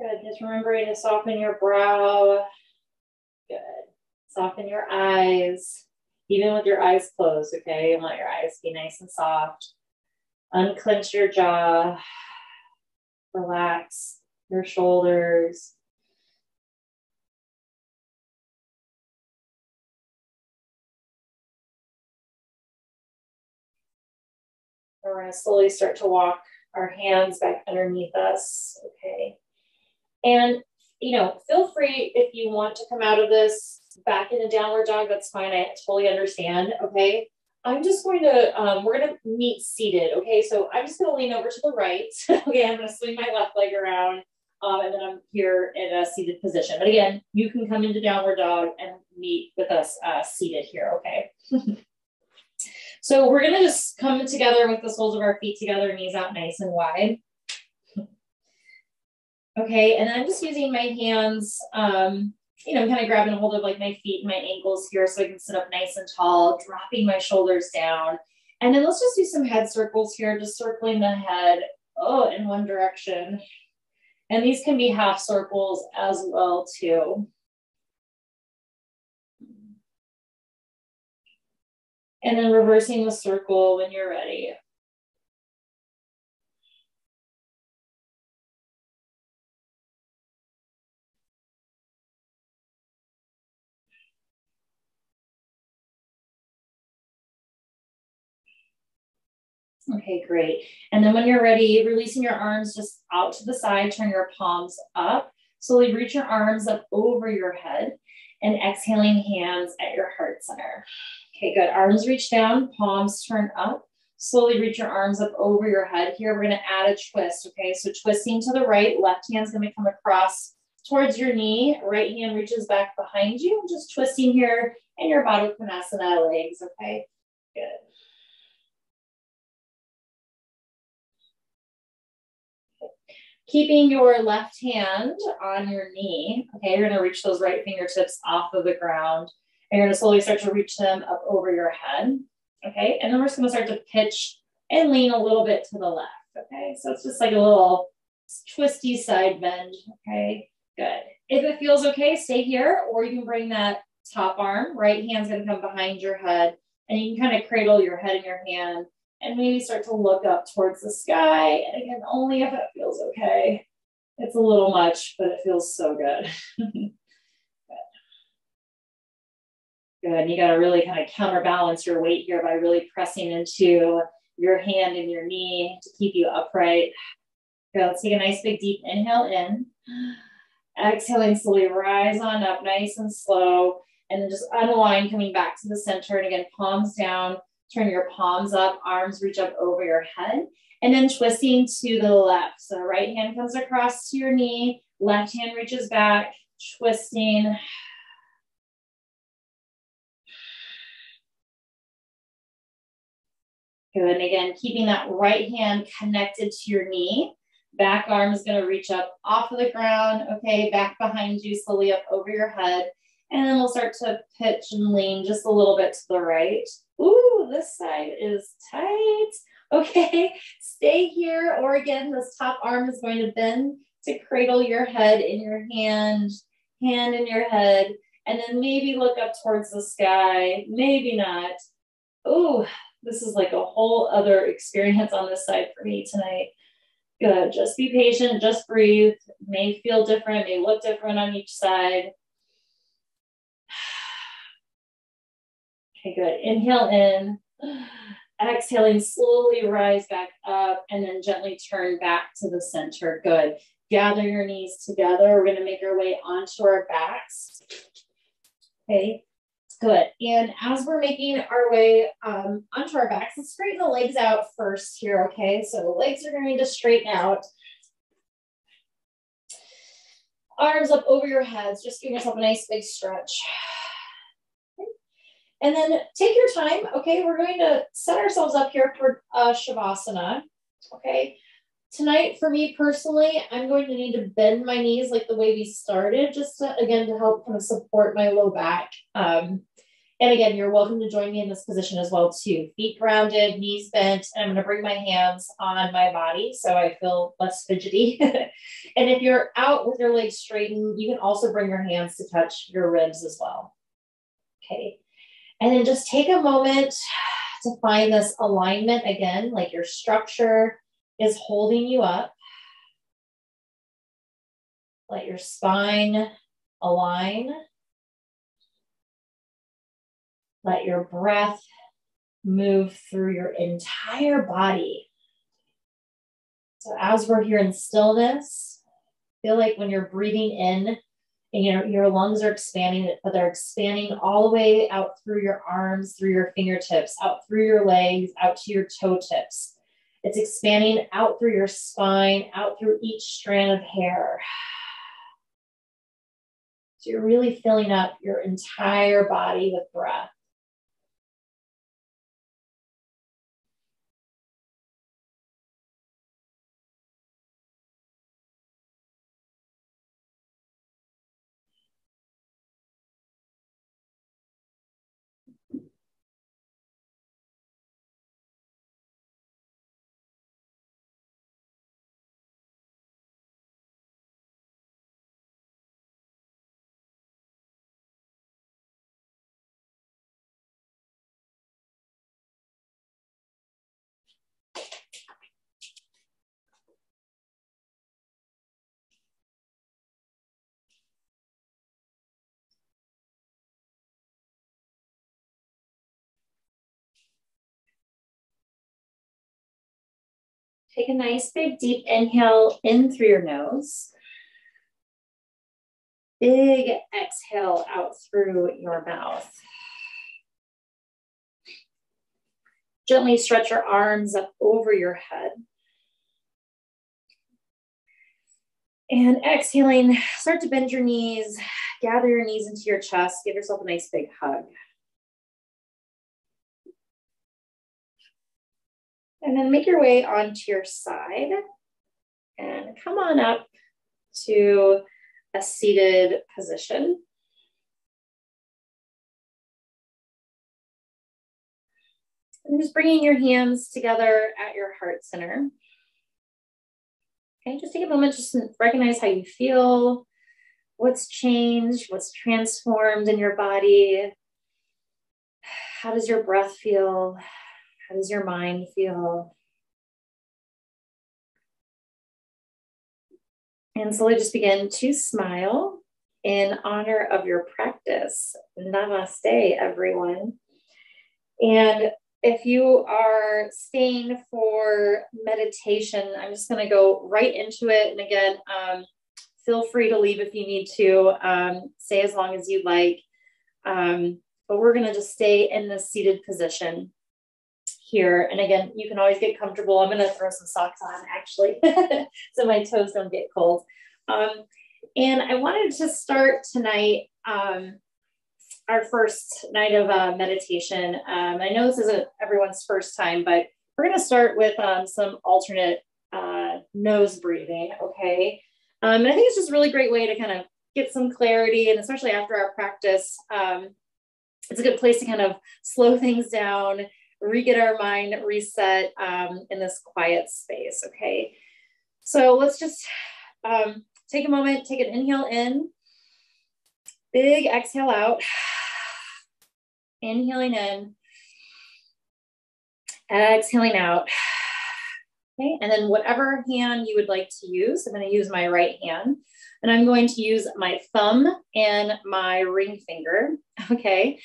Good, just remembering to soften your brow. Good, soften your eyes, even with your eyes closed, okay? You want your eyes to be nice and soft. Unclench your jaw, relax your shoulders. We're gonna slowly start to walk our hands back underneath us, okay? And, feel free if you want to come out of this back in a downward dog, that's fine, I totally understand, okay? I'm just going to, we're gonna meet seated, okay? So I'm just gonna lean over to the right, okay? I'm gonna swing my left leg around, and then I'm here in a seated position. But again, you can come into downward dog and meet with us seated here, okay? So we're gonna just come together with the soles of our feet together, knees out nice and wide. Okay, and I'm just using my hands, kind of grabbing a hold of like my feet and my ankles here so I can sit up nice and tall, dropping my shoulders down. And then let's just do some head circles here, just circling the head, in one direction. And these can be half circles as well too. And then reversing the circle when you're ready. Okay, great. And then when you're ready, releasing your arms just out to the side, turn your palms up. Slowly reach your arms up over your head and exhaling hands at your heart center. Okay, good. Arms reach down, palms turn up. Slowly reach your arms up over your head here. We're gonna add a twist, okay? So twisting to the right, left hand's gonna come across towards your knee. Right hand reaches back behind you. Just twisting here in your Baddha Konasana legs, okay? Good. Keeping your left hand on your knee, okay? You're gonna reach those right fingertips off of the ground, and you're gonna slowly start to reach them up over your head, okay? And then we're just gonna start to pitch and lean a little bit to the left, okay? So it's just like a little twisty side bend, okay? Good. If it feels okay, stay here, or you can bring that top arm, right hand's gonna come behind your head, and you can kind of cradle your head in your hand, and maybe start to look up towards the sky. And again, only if it feels okay. It's a little much, but it feels so good. Good. Good. You got to really kind of counterbalance your weight here by really pressing into your hand and your knee to keep you upright. Good. Let's take a nice big deep inhale in. Exhaling, slowly rise on up, nice and slow. And then just unwind, coming back to the center. And again, palms down. Turn your palms up, arms reach up over your head, and then twisting to the left. So right hand comes across to your knee, left hand reaches back, twisting. Good, and again, keeping that right hand connected to your knee. Back arm is gonna reach up off of the ground, okay, back behind you, slowly up over your head. And then we'll start to pitch and lean just a little bit to the right. Ooh, this side is tight. Okay, stay here. Or again, this top arm is going to bend to cradle your head in your hand, hand in your head, and then maybe look up towards the sky, maybe not. Ooh, this is like a whole other experience on this side for me tonight. Good, just be patient, just breathe. May feel different, may look different on each side. Okay, good. Inhale in, exhaling, slowly rise back up, and then gently turn back to the center. Good. Gather your knees together. We're going to make our way onto our backs. Okay, good. And as we're making our way onto our backs, let's straighten the legs out first here, okay? So the legs are going to straighten out. Arms up over your heads. Just give yourself a nice big stretch. And then take your time, okay? We're going to set ourselves up here for Shavasana, okay? Tonight, for me personally, I'm going to need to bend my knees like the way we started, just to, again, to help kind of support my low back. And again, you're welcome to join me in this position as well too. Feet grounded, knees bent, and I'm gonna bring my hands on my body so I feel less fidgety. And if you're out with your legs straightened, you can also bring your hands to touch your ribs as well, okay? And then just take a moment to find this alignment again, like your structure is holding you up. Let your spine align. Let your breath move through your entire body. So as we're here in stillness, feel like when you're breathing in, and your lungs are expanding, but they're expanding all the way out through your arms, through your fingertips, out through your legs, out to your toe tips. It's expanding out through your spine, out through each strand of hair. So you're really filling up your entire body with breath. Take a nice big deep inhale in through your nose. Big exhale out through your mouth. Gently stretch your arms up over your head. And exhaling, start to bend your knees, gather your knees into your chest, give yourself a nice big hug. And then make your way onto your side and come on up to a seated position. And just bringing your hands together at your heart center. Okay, just take a moment just to recognize how you feel, what's changed, what's transformed in your body. How does your breath feel? How does your mind feel? And slowly just begin to smile in honor of your practice. Namaste, everyone. And if you are staying for meditation, I'm just going to go right into it. And again, feel free to leave if you need to, stay as long as you'd like. But we're going to just stay in this seated position here. And again, you can always get comfortable. I'm going to throw some socks on actually, so my toes don't get cold. And I wanted to start tonight, our first night of meditation. I know this isn't everyone's first time, but we're going to start with some alternate nose breathing, okay? And I think it's just a really great way to kind of get some clarity, and especially after our practice, it's a good place to kind of slow things down, get our mind reset in this quiet space, okay? So let's just take a moment, take an inhale in, big exhale out, inhaling in, exhaling out. Okay, and then whatever hand you would like to use, I'm going to use my right hand, and I'm going to use my thumb and my ring finger, okay,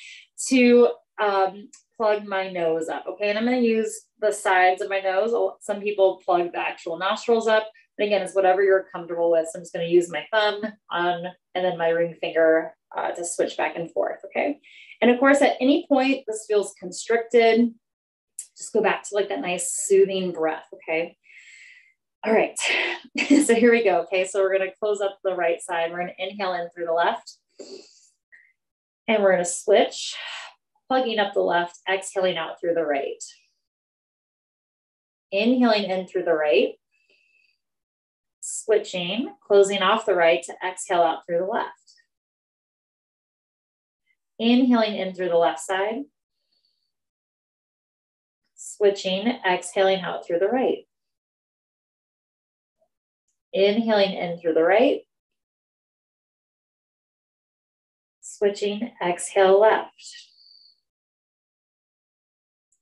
to plug my nose up, okay, and I'm going to use the sides of my nose. Some people plug the actual nostrils up, but again, it's whatever you're comfortable with. So I'm just going to use my thumb on, and then my ring finger to switch back and forth, okay? And of course, at any point this feels constricted, just go back to like that nice soothing breath, okay? All right, so here we go, okay? So we're gonna close up the right side. We're gonna inhale in through the left, and we're gonna switch, plugging up the left, exhaling out through the right. Inhaling in through the right, switching, closing off the right to exhale out through the left. Inhaling in through the left side, switching, exhaling out through the right. Inhaling in through the right, switching, exhale left.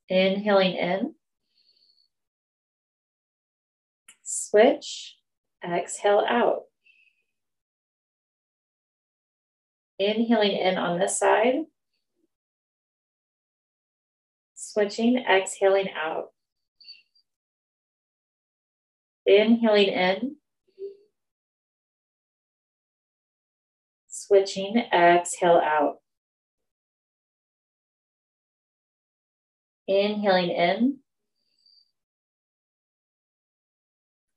Inhaling in, switch, exhale out. Inhaling in on this side, switching, exhaling out. Inhaling in, switching, exhale out. Inhaling in,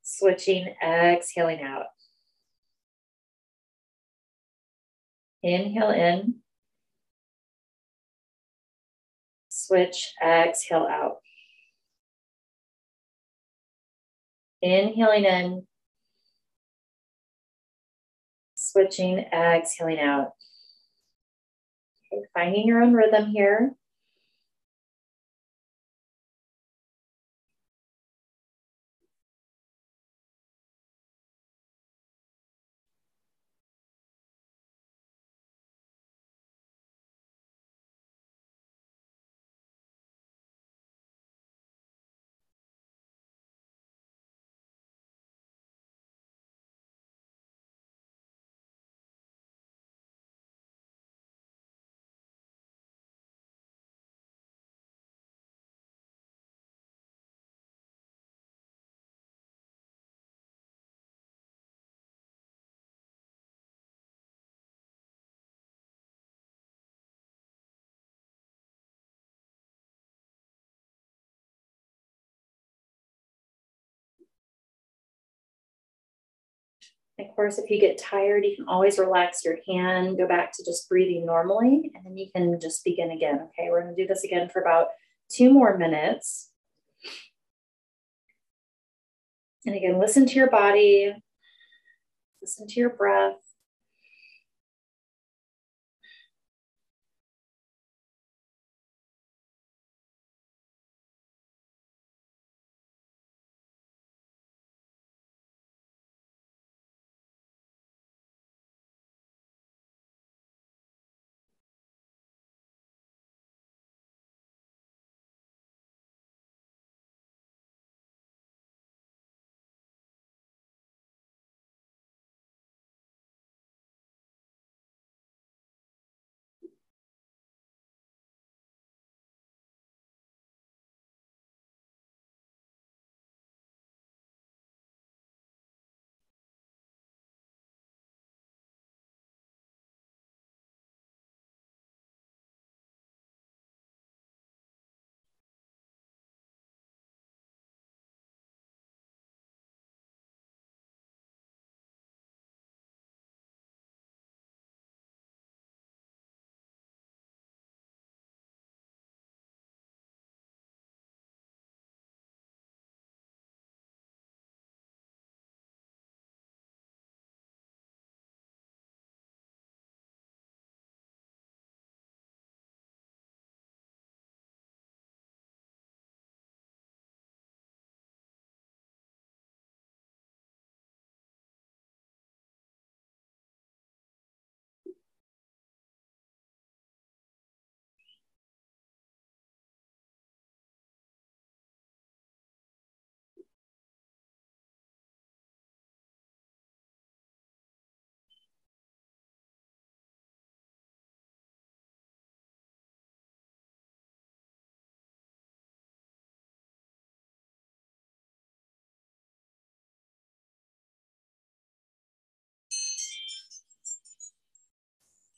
switching, exhaling out. Inhale in, switch, exhale out. Inhaling in, switching, exhaling out. Okay, finding your own rhythm here. Of course, if you get tired, you can always relax your hand, go back to just breathing normally, and then you can just begin again. Okay, we're going to do this again for about 2 more minutes. And again, listen to your body, listen to your breath.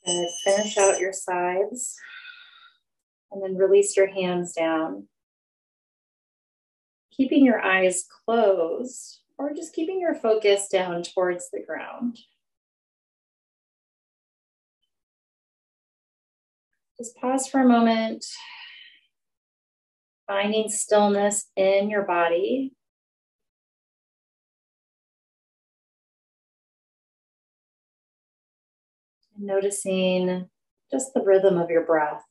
Good. Finish out your sides and then release your hands down. Keeping your eyes closed or just keeping your focus down towards the ground. Just pause for a moment, finding stillness in your body. And noticing just the rhythm of your breath.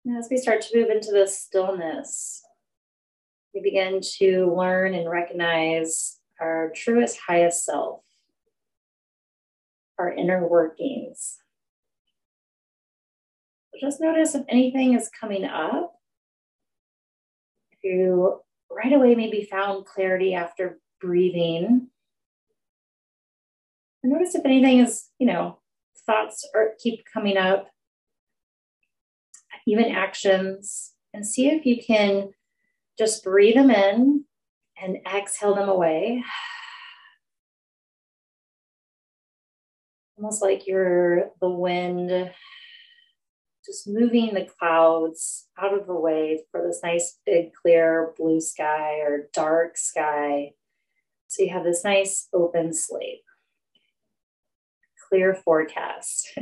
And as we start to move into this stillness, we begin to learn and recognize our truest, highest self, our inner workings. So just notice if anything is coming up. If you right away maybe found clarity after breathing, or notice if anything is, thoughts keep coming up, even actions, and see if you can just breathe them in and exhale them away. Almost like you're the wind, just moving the clouds out of the way for this nice big clear blue sky or dark sky. So you have this nice open slate, clear forecast.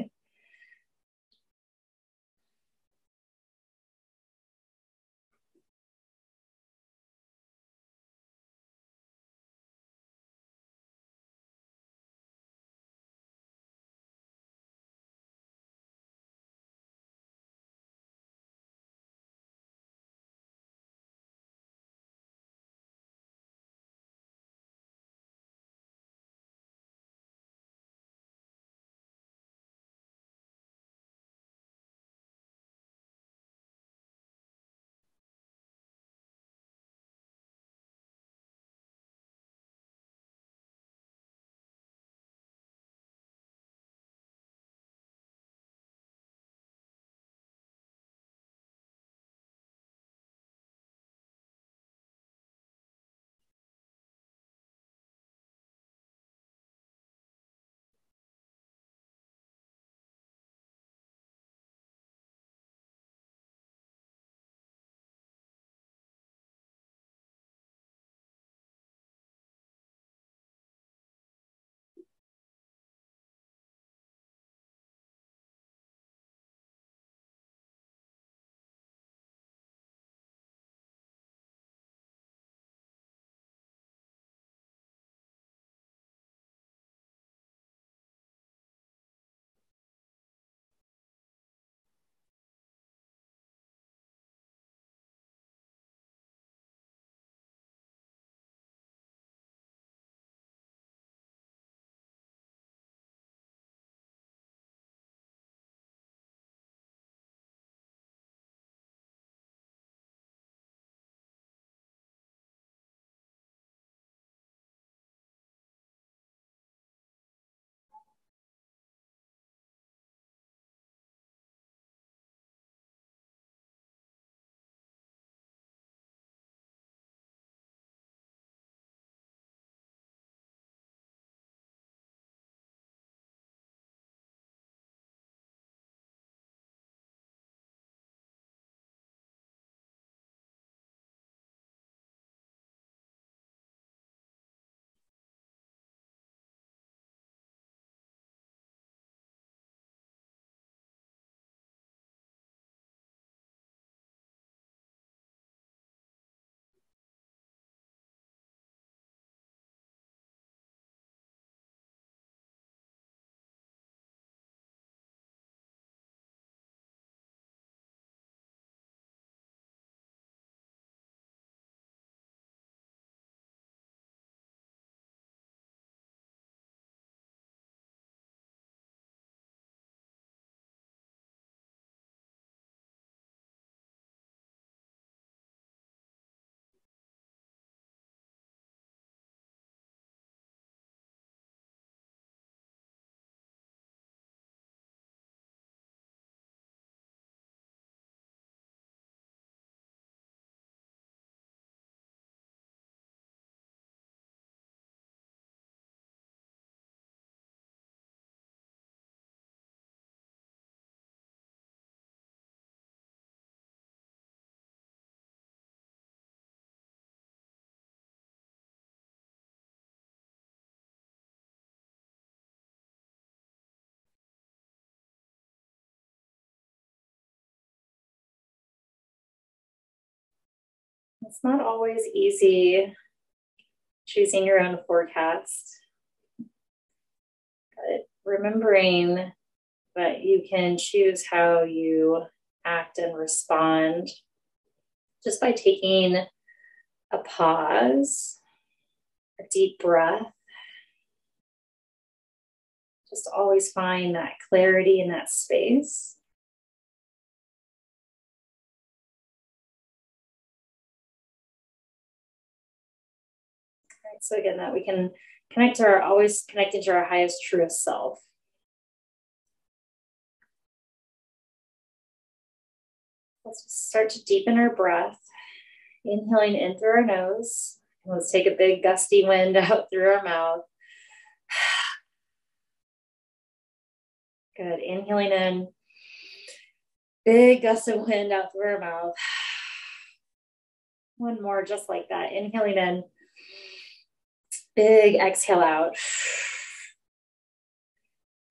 It's not always easy choosing your own forecast, but remembering that you can choose how you act and respond just by taking a pause, a deep breath. Just always find that clarity in that space. All right, so again, that we can connect to always connecting to our highest, truest self. Let's just start to deepen our breath. Inhaling in through our nose. Let's take a big gusty wind out through our mouth. Good. Inhaling in. Big gust of wind out through our mouth. One more just like that. Inhaling in. Big exhale out.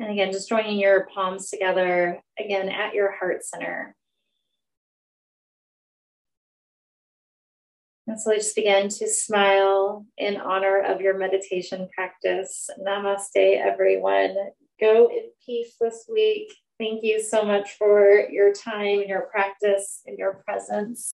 And again, just joining your palms together, again, at your heart center. And so just begin to smile in honor of your meditation practice. Namaste, everyone. Go in peace this week. Thank you so much for your time and your practice and your presence.